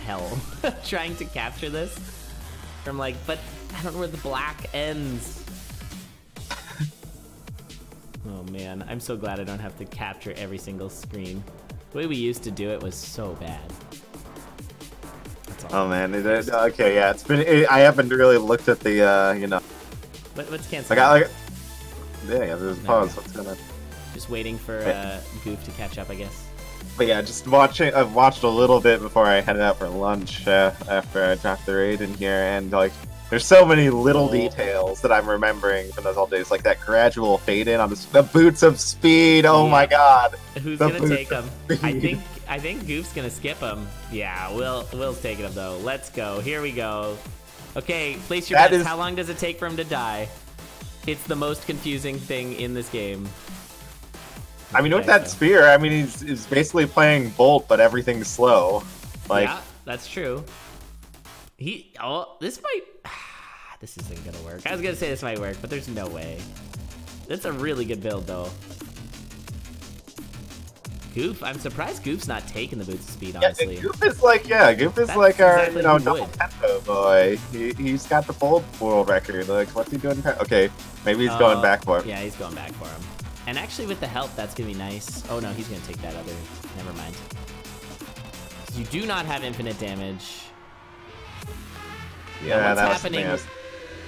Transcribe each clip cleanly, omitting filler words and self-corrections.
hell trying to capture this. I'm like, but I don't know where the black ends. Oh man, I'm so glad I don't have to capture every single screen. The way we used to do it was so bad. That's all. Oh man, okay, yeah, it's been. I haven't really looked at the, you know. What's canceled? I got like. Yeah, there's a pause. What's going on? Just waiting for Goof to catch up, I guess. But yeah, just watching. I've watched a little bit before I headed out for lunch after I dropped the raid in here, and like, there's so many little details that I'm remembering from those old days, like that gradual fade in on the boots of speed. Oh my god! Who's gonna take them? I think Goof's gonna skip him. Yeah, Will's taking him though. Let's go. Here we go. Okay, place your bets. How long does it take for him to die? It's the most confusing thing in this game. I mean, with that spear, I mean, he's basically playing Bolt, but everything's slow. Like, yeah, that's true. This might... This isn't gonna work. I was gonna say this might work, but there's no way. That's a really good build, though. Goof, I'm surprised Goof's not taking the boots of speed, honestly. Yeah, Goof is like, our, you know, double tempo boy. He's got the Bolt world record. Like, what's he doing? Okay, maybe he's going back for him. Yeah, he's going back for him. And actually, with the help, that's gonna be nice. Oh no, he's gonna take that other. Never mind. You do not have infinite damage. Yeah, what's happening?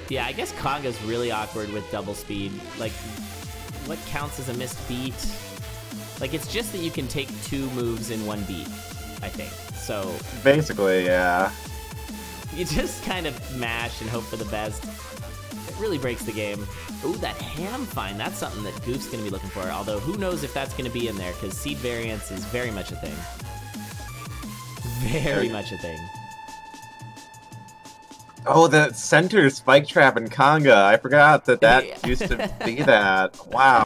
Yeah, I guess Konga's really awkward with double speed. Like, what counts as a missed beat? Like, it's just that you can take 2 moves in 1 beat, I think. So basically, yeah. You just kind of mash and hope for the best. It really breaks the game. Ooh, that ham find. That's something that Goof's going to be looking for. Although, who knows if that's going to be in there, because seed variance is very much a thing. Very much a thing. Oh, the center spike trap in Konga. I forgot that used to be that. Wow.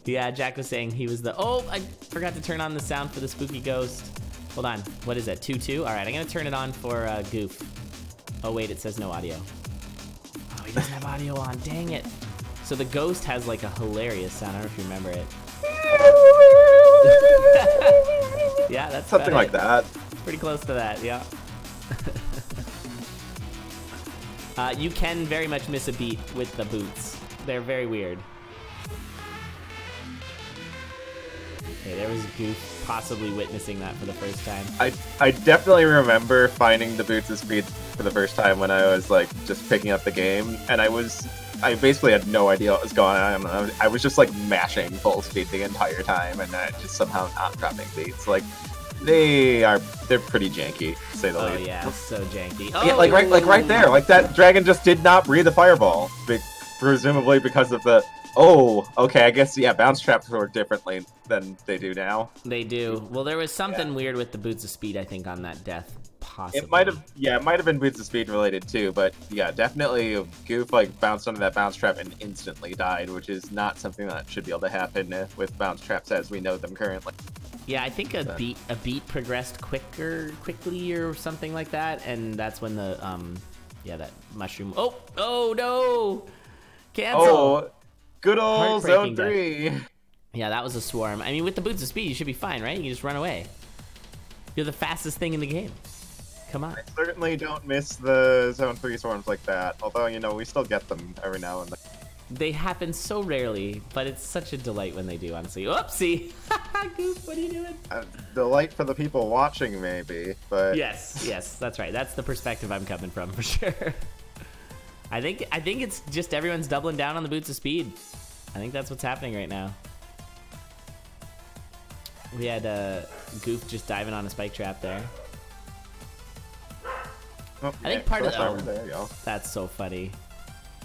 Yeah, Jack was saying he was the... Oh, I forgot to turn on the sound for the spooky ghost. Hold on. What is it? 2-2? All right, I'm going to turn it on for Goof. Oh, wait, it says no audio. Oh, he doesn't have audio on. Dang it. So the ghost has, like, a hilarious sound. I don't know if you remember it. Yeah, that's something like that. Pretty close to that, yeah. You can very much miss a beat with the boots. They're very weird. Okay, there was Goof possibly witnessing that for the first time. I definitely remember finding the boots of speed for the first time when I was like just picking up the game, and I basically had no idea what was going on. I was just like mashing full speed the entire time, and just somehow not dropping beats. Like they're pretty janky, to say the least. Oh yeah, so janky. Oh, yeah, like right there, like that dragon just did not breathe a fireball, presumably because of the. Oh, okay, I guess, yeah, bounce traps work differently than they do now. They do. Well, there was something weird with the boots of speed, I think, on that death, possibly. It might have been boots of speed related too, but yeah, definitely Goof, like, bounced onto that bounce trap and instantly died, which is not something that should be able to happen with bounce traps as we know them currently. Yeah, I think a beat progressed quickly or something like that, and that's when the, yeah, that mushroom... Oh, no! Cancel! Oh. Good old Zone 3. Yeah, that was a swarm. I mean, with the boots of speed, you should be fine, right? You can just run away. You're the fastest thing in the game. Come on. I certainly don't miss the Zone 3 swarms like that. Although, you know, we still get them every now and then. They happen so rarely, but it's such a delight when they do, honestly. Oopsie! Goof, what are you doing? Delight for the people watching, maybe, but... Yes, that's right. That's the perspective I'm coming from, for sure. I think it's just everyone's doubling down on the boots of speed. I think that's what's happening right now. We had Goof just diving on a spike trap there. Oh, I think part of the... There you go. That's so funny.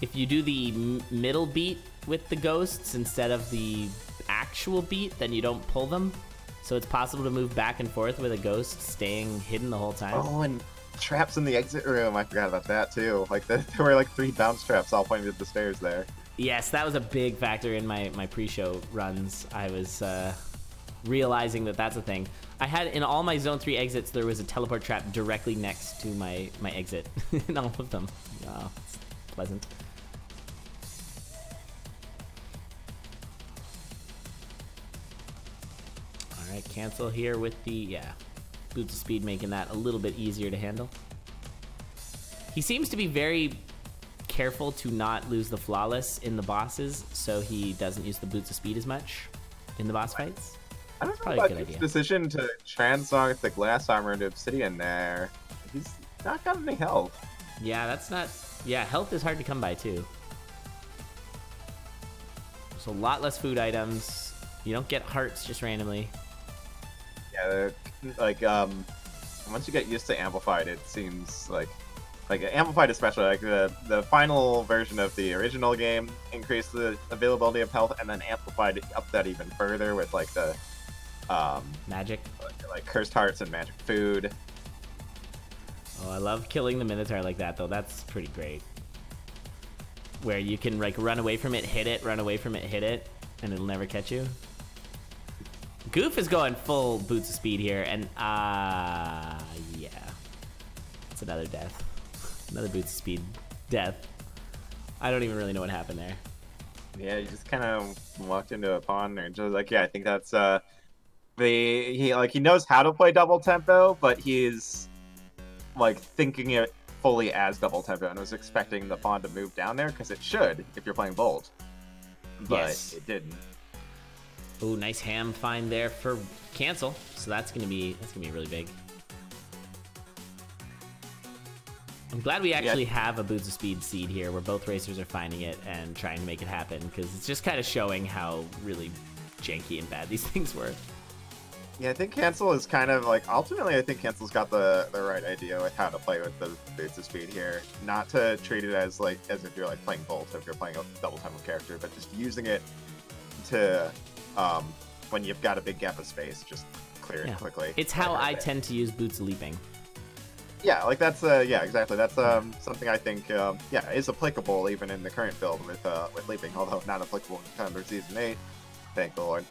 If you do the middle beat with the ghosts instead of the actual beat, then you don't pull them. So it's possible to move back and forth with a ghost staying hidden the whole time. Oh, and traps in the exit room. I forgot about that too. Like there were like 3 bounce traps all pointed at the stairs there. Yes, that was a big factor in my pre-show runs. I was realizing that that's a thing. I had in all my Zone 3 exits, there was a teleport trap directly next to my exit in all of them. Oh, it's pleasant. All right, cancel here with the, yeah. Boots of Speed making that a little bit easier to handle. He seems to be very careful to not lose the Flawless in the bosses, so he doesn't use the Boots of Speed as much in the boss fights. I don't know Probably a about good his idea. decision to transmog the glass armor into obsidian there. He's not got any health. Yeah, that's not... Yeah, health is hard to come by, too. There's a lot less food items. You don't get hearts just randomly. Yeah, like, once you get used to Amplified, it seems like Amplified especially, like the final version of the original game increased the availability of health, and then Amplified upped that even further with like the Magic. like cursed hearts and magic food. Oh, I love killing the Minotaur like that, though. That's pretty great. Where you can like run away from it, hit it, run away from it, hit it, and it'll never catch you. Goof is going full Boots of Speed here, and yeah. It's another death. Another Boots of Speed death. I don't even really know what happened there. Yeah, he just kind of walked into a pond and just like, yeah, I think that's he knows how to play double tempo, but he's like thinking it fully as double tempo and was expecting the pawn to move down there because it should if you're playing bold, but Yes. it didn't. Oh, nice ham find there for cancel. So that's gonna be really big. I'm glad we actually have a Boots of Speed seed here where both racers are finding it and trying to make it happen, because it's just kind of showing how really janky and bad these things were. Yeah, I think Cancel is kind of like, ultimately I think Cancel's got the right idea with how to play with the Boots of Speed here. Not to treat it as if you're like playing Bolt, if you're playing a double tempo character, but just using it to when you've got a big gap of space, just clear it quickly. It's how I tend to use Boots Leaping. Yeah, like that's yeah, exactly. That's something I think yeah, is applicable even in the current build with leaping, although not applicable in Thunder Season 8. Thank the Lord.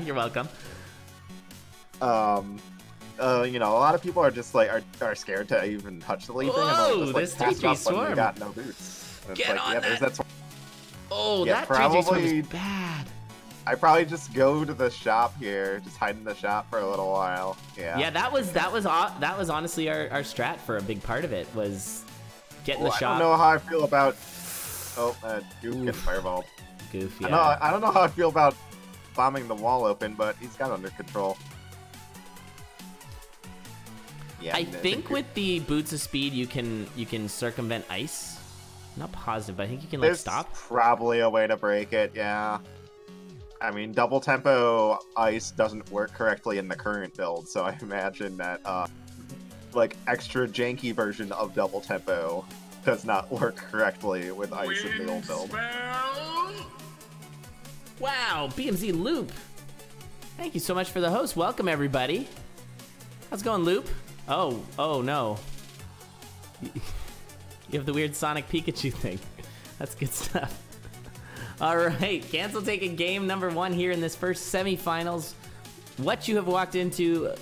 You're welcome. You know, a lot of people are just like are scared to even touch the leaping. Whoa, and this pass it 3G off when swarm. you got no boots. And it's Get like, on yeah, that. there's that. Oh, Yeah, that 3G swarm probably- is bad. I probably just go to the shop here, just hide in the shop for a little while. Yeah. Yeah, that was honestly our strat for a big part of it, was get in the Well, shop. I don't know how I feel about. Oh, Goof Oof. getting fireball. Goof, yeah. I don't know how I feel about bombing the wall open, but he's got it under control. Yeah, I think with the Boots of Speed you can circumvent ice. I'm not positive, but I think you can like there's stop. probably a way to break it. Yeah. I mean, double tempo ice doesn't work correctly in the current build, so I imagine that like extra janky version of double tempo does not work correctly with ice in the old build. Wow, BMZ Loop. Thank you so much for the host. Welcome everybody. How's it going, Loop? Oh no. You have the weird Sonic Pikachu thing. That's good stuff. All right, Cancel taking game number 1 here in this first semifinals. What you have walked into,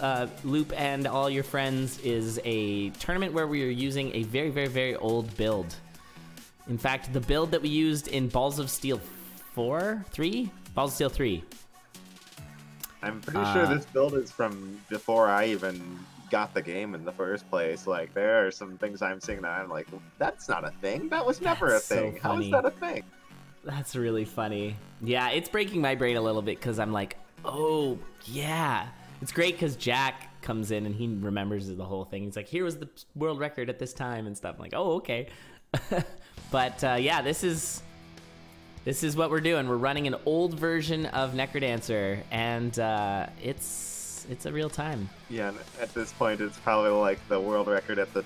Loop and all your friends, is a tournament where we are using a very, very, very old build. In fact, the build that we used in Balls of Steel 3? Balls of Steel 3. I'm pretty sure this build is from before I even got the game in the first place. Like, there are some things I'm seeing that I'm like, that's not a thing. That was never That's a thing. so How is funny. that a thing? That's really funny. Yeah, it's breaking my brain a little bit because I'm like, oh, yeah. It's great because Jack comes in and he remembers the whole thing. He's like, here was the world record at this time and stuff. I'm like, oh, okay. But yeah, this is what we're doing. We're running an old version of Necrodancer, and it's a real time. Yeah, and at this point, it's probably like the world record at the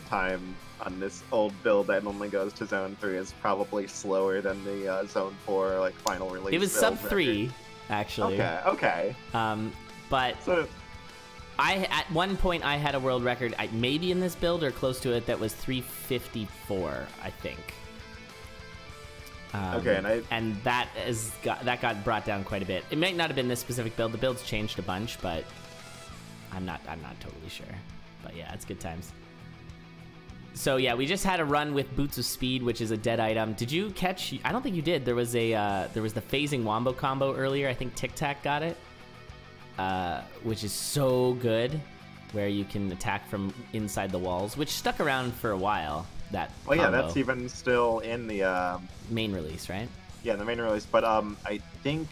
time on this old build that only goes to Zone 3 is probably slower than the Zone 4 like final release. It was build sub 3, record. actually. Okay. But So at one point I had a world record, maybe in this build or close to it, that was 354, I think. okay, and that got brought down quite a bit. It might not have been this specific build. The build's changed a bunch, but I'm not totally sure. But yeah, it's good times. So yeah, we just had a run with Boots of Speed, which is a dead item. Did you catch? I don't think you did. There was the phasing wombo combo earlier. I think Tic Tac got it. which is so good, where you can attack from inside the walls, which stuck around for a while. That yeah, combo. that's even still in the main release, right? Yeah, the main release. But I think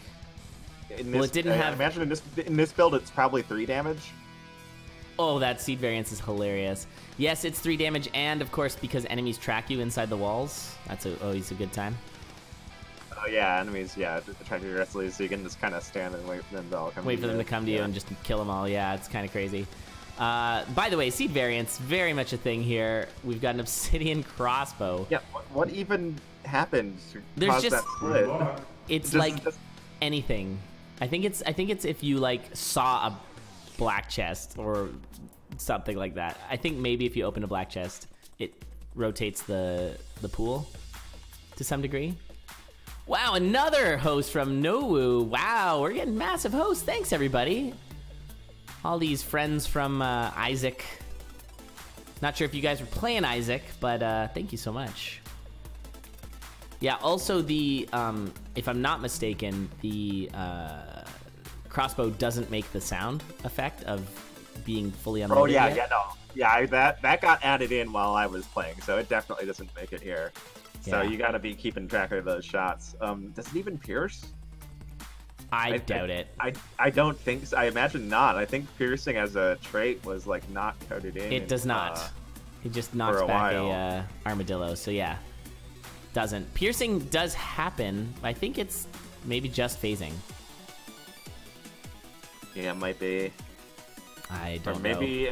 in this, it didn't have. I imagine in this build, it's probably 3 damage. Oh, that seed variance is hilarious. Yes, it's 3 damage, and of course, because enemies track you inside the walls, that's always a good time. Oh yeah, enemies, track you aggressively, so you can just kind of stand and wait for them to all come. Wait for them to come to you and just kill them all. Yeah, it's kind of crazy. By the way, seed variance, very much a thing here. We've got an obsidian crossbow. Yeah, what even happened to cause that split? It's anything. I think it's if you like saw a black chest or something like that. I think maybe if you open a black chest, it rotates the pool to some degree. Wow, another host from Nowu. Wow, we're getting massive hosts. Thanks, everybody. All these friends from Isaac. Not sure if you guys were playing Isaac, but thank you so much. Yeah, also the, if I'm not mistaken, the crossbow doesn't make the sound effect of being fully unloaded yet. That got added in while I was playing, so it definitely doesn't make it here. So you gotta be keeping track of those shots. Does it even pierce? I doubt it. I don't think so. I imagine not. I think piercing as a trait was like not coded in. It does not. It just knocks back a armadillo. So yeah, doesn't. Piercing does happen. I think it's maybe just phasing. Yeah, it might be. I don't know. Or maybe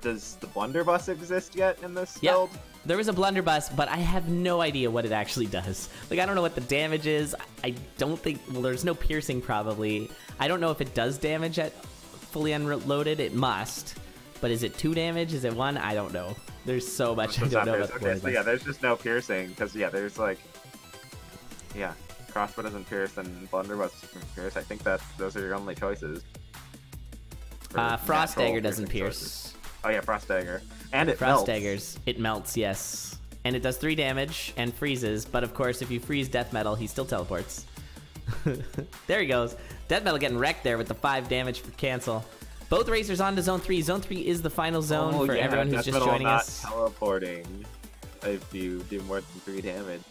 does the blunderbuss exist yet in this build? There was a blunderbuss, but I have no idea what it actually does. Like, I don't know what the damage is. I don't think... Well, there's no piercing, probably. I don't know if it does damage at fully unloaded. It must. But is it 2 damage? Is it 1? I don't know. There's so much I don't know about the blunderbuss. So yeah, there's just no piercing. Because, yeah, there's like... Yeah, crossbow doesn't pierce and blunderbuss doesn't pierce. I think those are your only choices. Frost dagger doesn't pierce. Choices. Oh yeah, frost dagger. And it Frost melts. daggers. It melts, yes. And it does 3 damage and freezes, but of course if you freeze Death Metal, he still teleports. There he goes. Death Metal getting wrecked there with the 5 damage for cancel. Both racers on to Zone 3. Zone 3 is the final zone for everyone who's just joining us. Teleporting if you do more than 3 damage.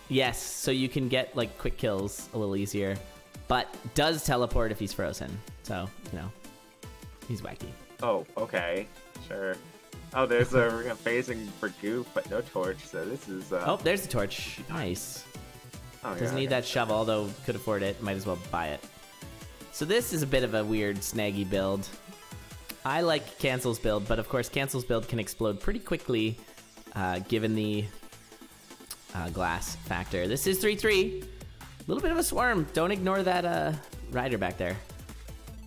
Yes, so you can get like quick kills a little easier, but does teleport if he's frozen. So, you know, he's wacky. Oh, okay. Sure. Oh, there's a phasing for Goof, but no torch, so this is... Oh, there's the torch. Nice. Oh, Doesn't need that shovel, although could afford it. Might as well buy it. So this is a bit of a weird, snaggy build. I like Cancel's build, but of course Cancel's build can explode pretty quickly, given the glass factor. This is 3-3. A little bit of a swarm. Don't ignore that rider back there.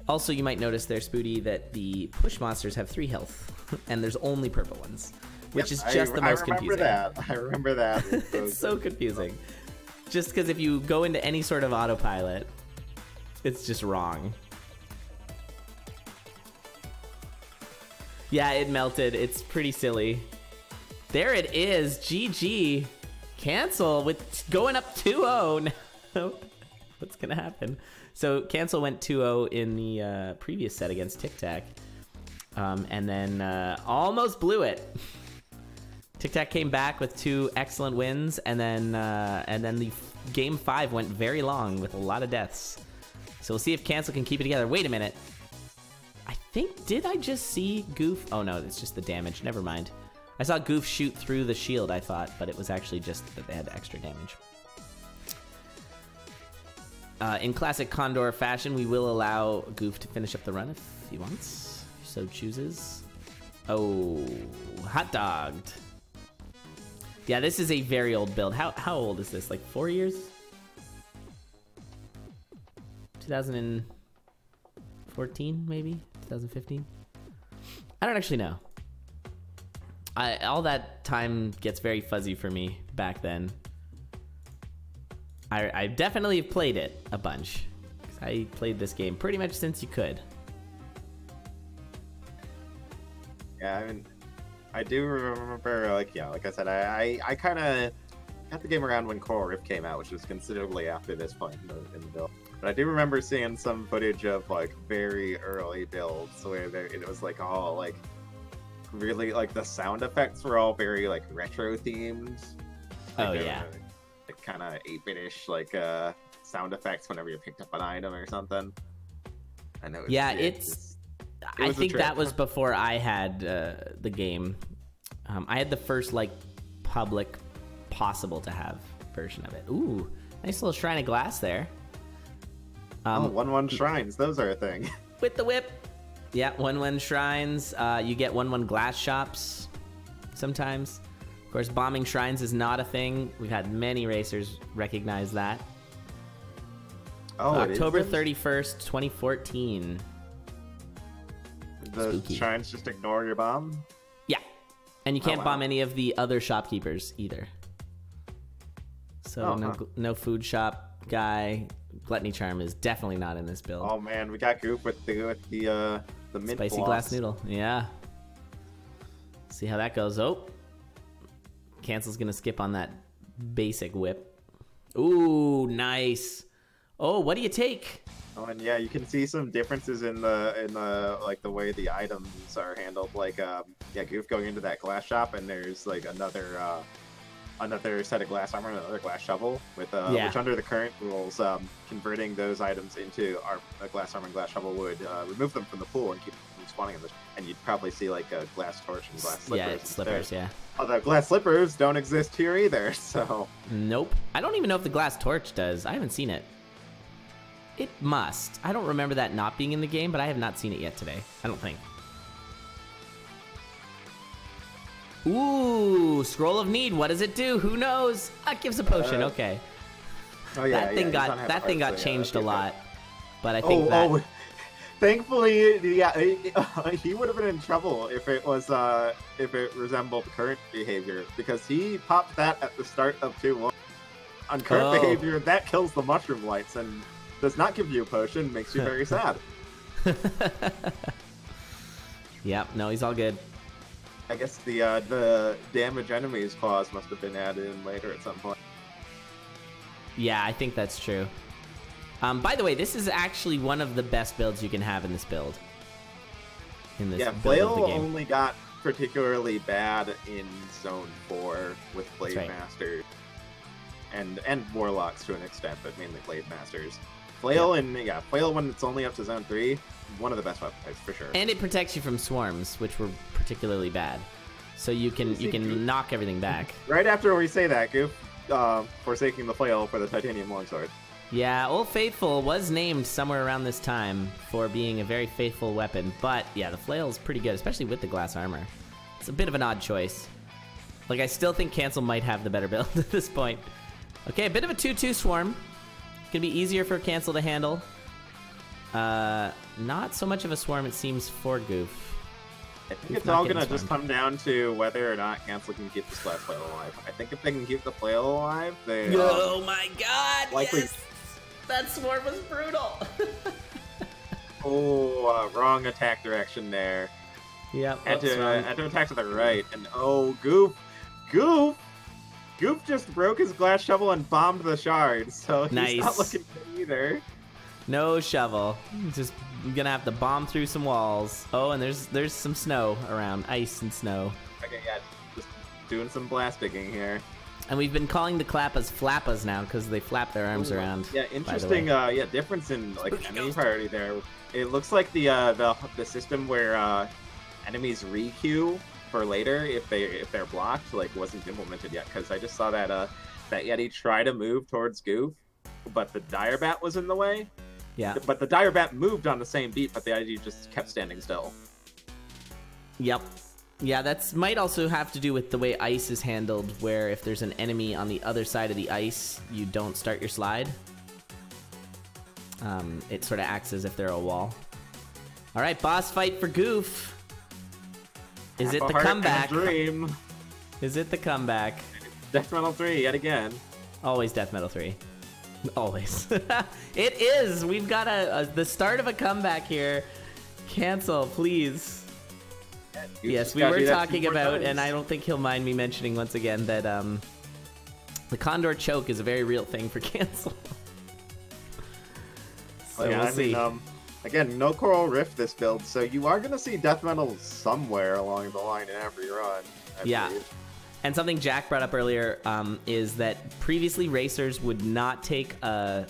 Also, you might notice there, Spooty, that the push monsters have 3 health, and there's only purple ones, which is just the most confusing. I remember that. It's so confusing. Just because if you go into any sort of autopilot, it's just wrong. Yeah, it melted. It's pretty silly. There it is. GG. Cancel with going up 2-0. What's going to happen? So Cancel went 2-0 in the previous set against Tic Tac, and then almost blew it. Tic Tac came back with 2 excellent wins, and then the game 5 went very long with a lot of deaths. So we'll see if Cancel can keep it together. Wait a minute. I think, did I just see Goof? Oh no, it's just the damage. Never mind. I saw Goof shoot through the shield, I thought, but it was actually just that they had extra damage. In classic Condor fashion, we will allow Goof to finish up the run if he wants, if so chooses. Oh, hot dogged. Yeah, this is a very old build. How old is this? Like 4 years? 2014, maybe? 2015? I don't actually know. All that time gets very fuzzy for me back then. I definitely have played it a bunch. I played this game pretty much since you could. Yeah, I mean, I do remember, like I said, I kind of got the game around when Coral Rift came out, which was considerably after this point in the build. But I do remember seeing some footage of like very early builds where it was like all like really like the sound effects were all very like retro themed. Oh like, yeah. Like kind of 8-bit-ish like sound effects whenever you picked up an item or something. I know. Yeah, I think that was before I had the game. I had the first like public possible to have version of it. Ooh, nice little shrine of glass there. 1/1 shrines, those are a thing. With the whip. Yeah, 1/1 shrines. You get 1/1 glass shops sometimes. Of course, bombing shrines is not a thing. We've had many racers recognize that. Oh, October 31st, 2014. The Spooky. shrines just ignore your bomb? Yeah. And you can't wow. bomb any of the other shopkeepers either. So no food shop guy. Gluttony Charm is definitely not in this build. Oh man, we got Goof with the mint Spicy blocks. glass noodle. Yeah. See how that goes. Oh. Cancel's gonna skip on that basic whip. Ooh, nice. Oh, what do you take? Oh, and yeah, you can see some differences in the like the way the items are handled. Like, yeah, Goof going into that glass shop, and there's like another set of glass armor, and another glass shovel, with which under the current rules, converting those items into glass armor and glass shovel would remove them from the pool and keep them from spawning in the. And you'd probably see like a glass torch and glass slippers. Yeah, it's slippers. Yeah. Although glass slippers don't exist here either, so. Nope. I don't even know if the glass torch does. I haven't seen it. It must. I don't remember that not being in the game, but I have not seen it yet today. I don't think. Ooh, Scroll of Need. What does it do? Who knows? It gives a potion. Okay. Oh yeah, that thing got changed a lot. But I think thankfully, yeah, he would have been in trouble if it was if it resembled current behavior, because he popped that at the start of 2-1. On current behavior, that kills the mushroom lights and does not give you a potion, makes you very sad. Yep, no, he's all good. I guess the damage enemies clause must have been added in later at some point. Yeah, I think that's true. By the way, this is actually one of the best builds you can have in this build. In this Flail build of the game. only got particularly bad in Zone 4 with Blade right. Masters. And Warlocks to an extent, but mainly Blade Masters. Flail Flail when it's only up to Zone 3, one of the best weapon types for sure. And it protects you from swarms, which were particularly bad. So you can knock everything back. Right after we say that, Goof, forsaking the flail for the titanium longsword. Yeah, Old Faithful was named somewhere around this time for being a very faithful weapon, but yeah, the flail is pretty good, especially with the glass armor. It's a bit of an odd choice. Like, I still think Cancel might have the better build at this point. Okay, a bit of a 2-2 swarm. Gonna be easier for Cancel to handle. Not so much of a swarm, it seems, for Goof. I think it's all gonna just come down to whether or not Cancel can keep this glass flail alive. I think if they can keep the flail alive, they. Oh my god! Likely. Yes! That swarm was brutal! Wrong attack direction there. Yep. Had to attack to the right, and Goof just broke his glass shovel and bombed the shard, so he's not looking good either. No shovel. Just gonna have to bomb through some walls. Oh, and there's some snow around, ice and snow. Okay, yeah, just doing some blast digging here. And we've been calling the Klappas Flappas now because they flap their arms around. Yeah, interesting. Difference in like enemy priority there. It looks like the system where enemies re-queue for later if they're blocked wasn't implemented yet, because I just saw that that Yeti try to move towards Goof, but the Dire Bat was in the way. Yeah. But the Dire Bat moved on the same beat, but the Yeti just kept standing still. Yep. Yeah, that might also have to do with the way ice is handled, where if there's an enemy on the other side of the ice, you don't start your slide. It sort of acts as if they're a wall. All right, boss fight for Goof. Is it the comeback? Dream. Is it the comeback? Death Metal 3 yet again. Always Death Metal 3. Always. It is. We've got the start of a comeback here. Cancel, please. Yes, we were talking about, and I don't think he'll mind me mentioning once again that the Condor Choke is a very real thing for Cancel. So we'll see. Again, no Coral Rift this build, so you are going to see death metal somewhere along the line in every run. I believe. And something Jack brought up earlier is that previously racers would not take a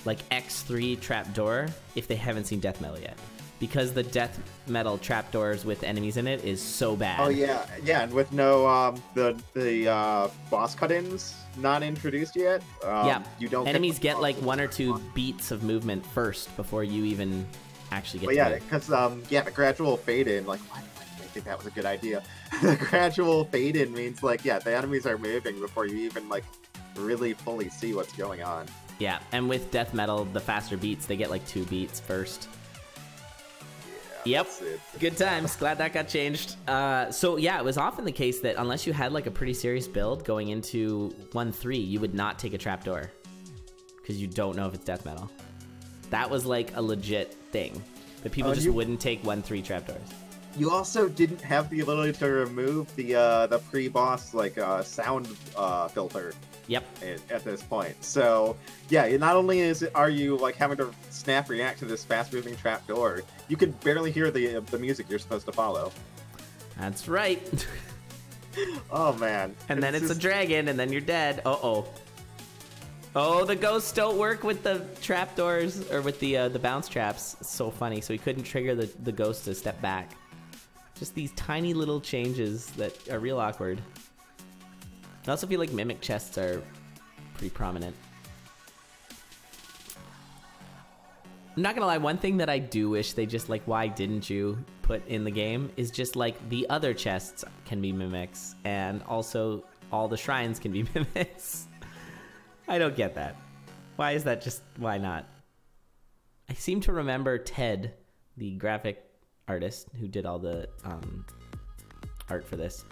X3 trapdoor if they haven't seen death metal yet, because the death metal trapdoors with enemies in it is so bad. Oh yeah, and with no the boss cut-ins not introduced yet. You don't. Enemies get like 1 or 2 beats of movement first before you even actually get. But because the gradual fade in, like, why did I think that was a good idea? The gradual fade in means like, the enemies are moving before you even like really fully see what's going on. Yeah, and with death metal, the faster beats, they get like 2 beats first. Yep, good times. Glad that got changed. So yeah, it was often the case that unless you had like a pretty serious build going into 1-3, you would not take a trapdoor because you don't know if it's death metal. That was like a legit thing, that people just wouldn't take 1-3 trapdoors. You also didn't have the ability to remove the pre-boss like sound filter. Yep. At this point, so yeah, not only are you like having to snap react to this fast-moving trapdoor, you can barely hear the music you're supposed to follow. That's right. Oh man. And then it's a dragon, and then you're dead. Oh, the ghosts don't work with the trapdoors or with the bounce traps. It's so funny. So he couldn't trigger the ghost to step back. Just these tiny little changes that are real awkward. I also feel like mimic chests are pretty prominent. I'm not gonna lie, one thing that I do wish they just, like, why didn't you put in the game is just, like, the other chests can be mimics, and also all the shrines can be mimics. I don't get that. Why is that just, why not? I seem to remember Ted, the graphic artist who did all the art for this,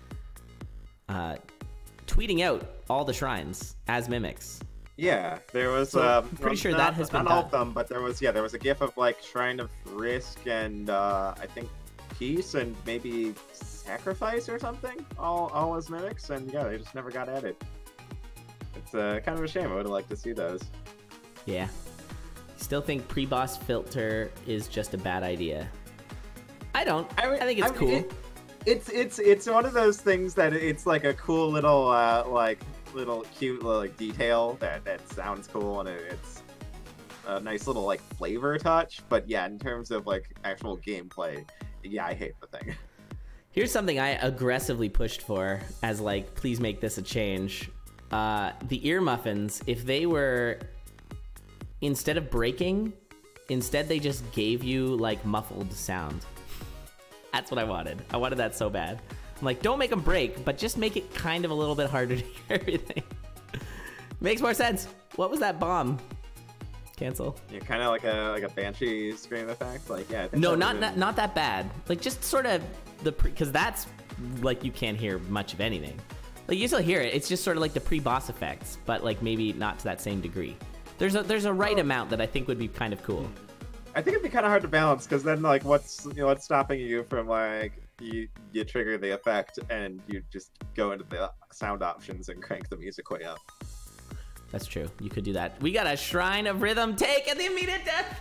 tweeting out all the shrines as mimics. Yeah, there was. So, pretty sure that has been not done. all of them, but there was a gif of like Shrine of Risk and I think Peace and maybe Sacrifice or something, all as mimics, and yeah, they just never got added. It's kind of a shame. I would have liked to see those. Yeah, still think pre-boss filter is just a bad idea. I think it's cool. It's one of those things that it's like a cool little cute little detail that sounds cool, and it's a nice little like flavor touch. But yeah, in terms of like actual gameplay, yeah, I hate the thing. Here's something I aggressively pushed for as like, please make this a change. The ear muffins, if they were, instead of breaking, instead they just gave you like muffled sound. That's what I wanted. I wanted that so bad. I'm like, don't make them break, but just make it kind of a little bit harder to hear everything. Makes more sense. What was that bomb? Cancel. Yeah, kind of like a banshee scream effect. Like, yeah. I think no, not that bad. Like, just sort of because that's like you can't hear much of anything. Like, you still hear it. It's just sort of like the pre-boss effects, but like maybe not to that same degree. There's a right amount that I think would be kind of cool. I think it'd be kind of hard to balance, because then like what's stopping you from like you trigger the effect and you just go into the sound options and crank the music way up. That's true. You could do that. We got a Shrine of Rhythm take and the immediate death.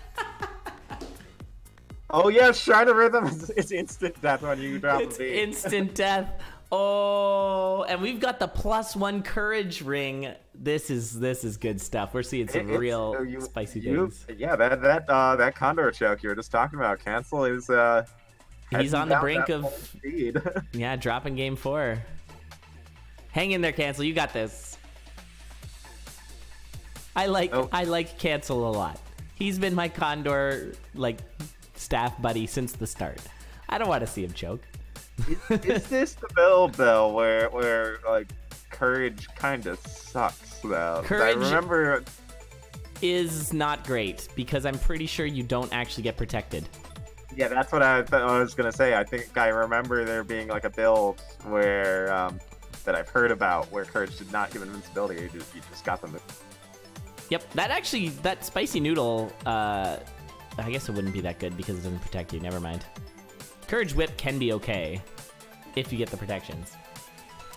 Oh yeah, Shrine of Rhythm is instant death when you drop it's a beat. Instant death. Oh, and we've got the +1 courage ring. This is good stuff. We're seeing some real spicy things. Yeah, that Condor choke you were just talking about. Cancel is he's on the brink of speed. Yeah, dropping game 4. Hang in there, Cancel. You got this. I like Cancel a lot. He's been my Condor like staff buddy since the start. I don't want to see him choke. Is this the build though where like courage kind of sucks though? Courage, I remember, is not great because I'm pretty sure you don't actually get protected. Yeah, that's what I was gonna say. I think I remember there being like a build where that I've heard about where courage did not give invincibility. You just got them. Yep, that spicy noodle. I guess it wouldn't be that good because it doesn't protect you. Never mind. Courage Whip can be okay if you get the protections.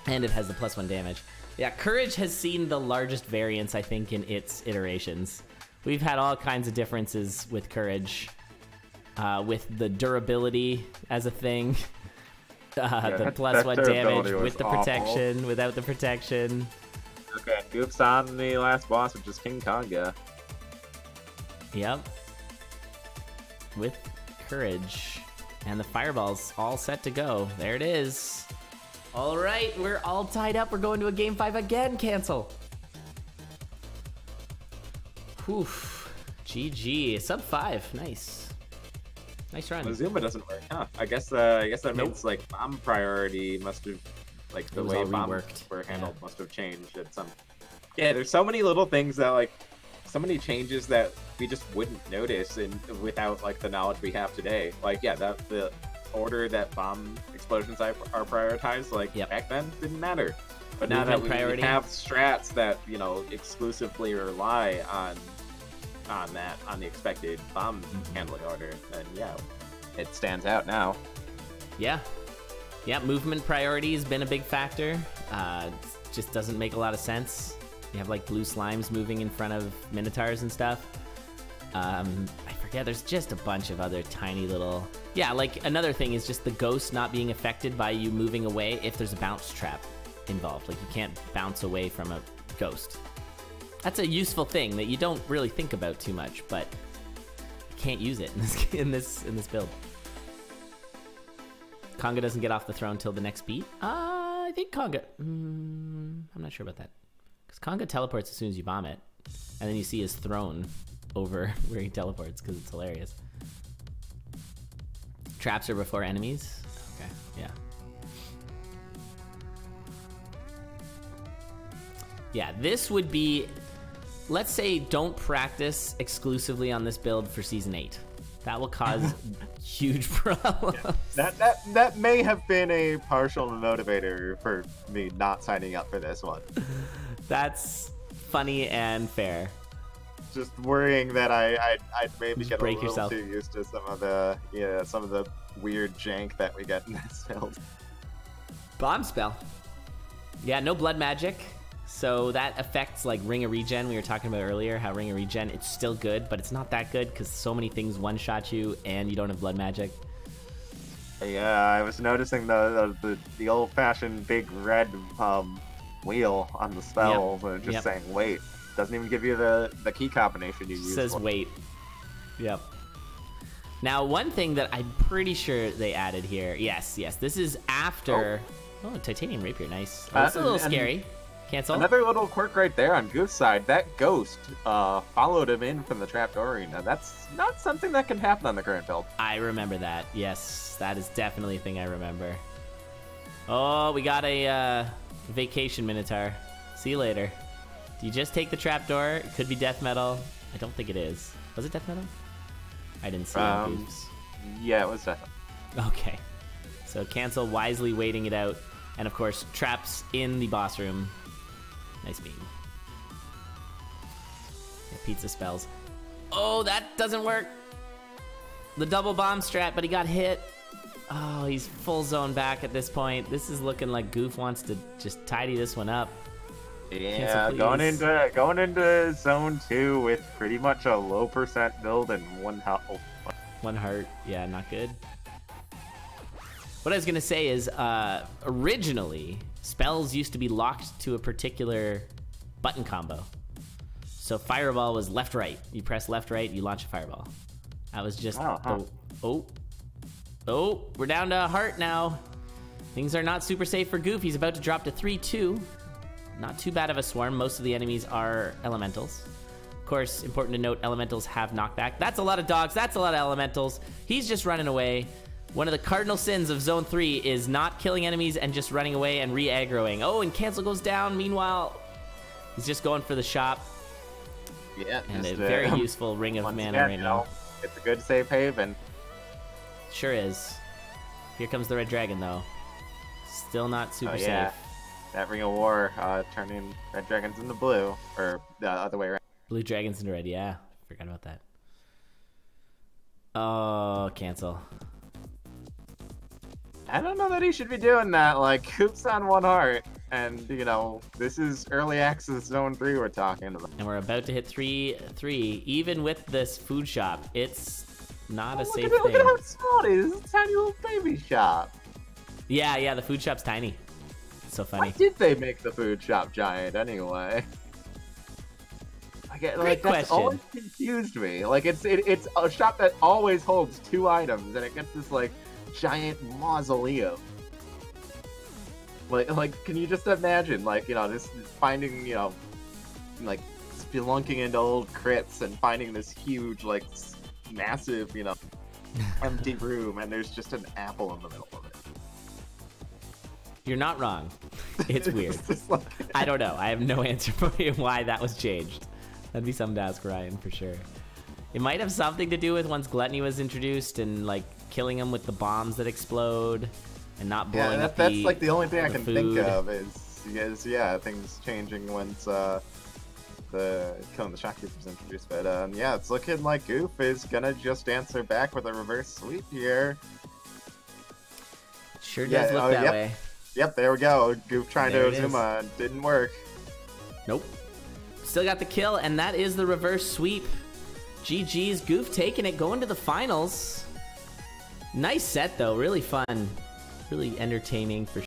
And it has the +1 damage. Yeah, Courage has seen the largest variance, I think, in its iterations. We've had all kinds of differences with courage, with the durability as a thing, the +1 damage with the protection, without the protection. Okay, Goof's on the last boss, which is King Konga. Yep. With courage. And the fireball's all set to go. There it is. All right, we're all tied up. We're going to a game 5 again. Cancel. Whew. GG. Sub 5. Nice. Nice run. Well, Zuma doesn't work, huh? I guess that means like bomb priority must have, like the way bombs were handled must have changed at some. Yeah, there's so many little things that like, so many changes that we just wouldn't notice without like the knowledge we have today. Like yeah, the order that bomb explosions are prioritized, like back then didn't matter. But now that we have strats that, you know, exclusively rely on the expected bomb handling order, then yeah, it stands out now. Yeah. Yeah, movement priority has been a big factor. It just doesn't make a lot of sense. You have like blue slimes moving in front of minotaurs and stuff. I forget, there's just a bunch of other tiny little... Yeah, like another thing is just the ghost not being affected by you moving away if there's a bounce trap involved. Like you can't bounce away from a ghost. That's a useful thing that you don't really think about too much, but you can't use it in this build. Konga doesn't get off the throne till the next beat. I think Konga... I'm not sure about that. Because Konga teleports as soon as you bomb it. And then you see his throne over where he teleports because it's hilarious. Traps are before enemies? Okay, yeah. Yeah, this would be... Let's say don't practice exclusively on this build for Season 8. That will cause huge problems. That may have been a partial motivator for me not signing up for this one. That's funny and fair. Just worrying that I'd maybe get a little too used to some of the weird jank that we get in this build. Bomb spell. Yeah, no blood magic. So that affects like Ring of Regen. We were talking about earlier how Ring of Regen, it's still good, but it's not that good because so many things one-shot you and you don't have blood magic. Yeah, I was noticing the old-fashioned big red wheel on the spell, just saying wait. Doesn't even give you the key combination you use. Says wait. Yep. Now, one thing that I'm pretty sure they added here. Yes, this is after... Oh, Titanium Rapier, nice. Oh, that's a little scary. Cancel. Another little quirk right there on Goof's side. That ghost followed him in from the trapdoor arena. That's not something that can happen on the current build. I remember that. Yes, that is definitely a thing I remember. Oh, we got a vacation Minotaur. See you later. Do you just take the trapdoor? It could be death metal. I don't think it is. Was it death metal? I didn't see it. Yeah, it was death metal. Okay. So cancel, wisely waiting it out. And of course, traps in the boss room. Nice beam. Yeah, pizza spells. Oh, that doesn't work. The double bomb strat, but he got hit. Oh, he's full zone back at this point. This is looking like Goof wants to just tidy this one up. Yeah, going into zone 2 with pretty much a low percent build and one health. One heart. Yeah, not good. What I was gonna say is, originally, spells used to be locked to a particular button combo. So fireball was left-right. You press left-right, you launch a fireball. That was just... Oh, we're down to a heart now. Things are not super safe for Goof. He's about to drop to 3-2. Not too bad of a swarm. Most of the enemies are elementals. Of course, important to note, elementals have knockback. That's a lot of dogs. That's a lot of elementals. He's just running away. One of the cardinal sins of Zone 3 is not killing enemies and just running away and re-aggroing. Oh, and cancel goes down. Meanwhile, he's just going for the shop. Yeah, and a very useful Ring of Mana right now. It's a good safe haven. Sure is. Here comes the Red Dragon, though. Still not super safe. That Ring of War turning Red Dragons into blue. Or the other way around. Blue Dragons into red, yeah. Forgot about that. Oh, cancel. I don't know that he should be doing that. Like, Goof's on one heart. And, you know, this is early access Zone 3 we're talking about. And we're about to hit 3-3. Even with this food shop, it's not a safe thing. Look at how small it is. It's a tiny little baby shop. Yeah, the food shop's tiny. It's so funny. Why did they make the food shop giant anyway? Great that's question. always confused me. Like, it's a shop that always holds 2 items, and it gets this, like, giant mausoleum. Like, can you just imagine, like, you know, this finding, you know, like, spelunking into old crits and finding this huge, like, massive, you know, empty room, and there's just an apple in the middle of it. You're not wrong. It's weird. Like... I don't know. I have no answer for you why that was changed. That'd be something to ask Ryan for sure. It might have something to do with once Gluttony was introduced and, like, killing him with the bombs that explode. And not blowing up that's like the only thing I can food. think of is yeah, things changing once the killing the shopkeepers introduced. But yeah, it's looking like Goof is gonna just answer back with a reverse sweep here. Sure does look that way. Yep, there we go. Goof trying There to Ozuma, didn't work. Nope. Still got the kill, and that is the reverse sweep. GG's, Goof taking it, going to the finals. Nice set though, really fun. Really entertaining for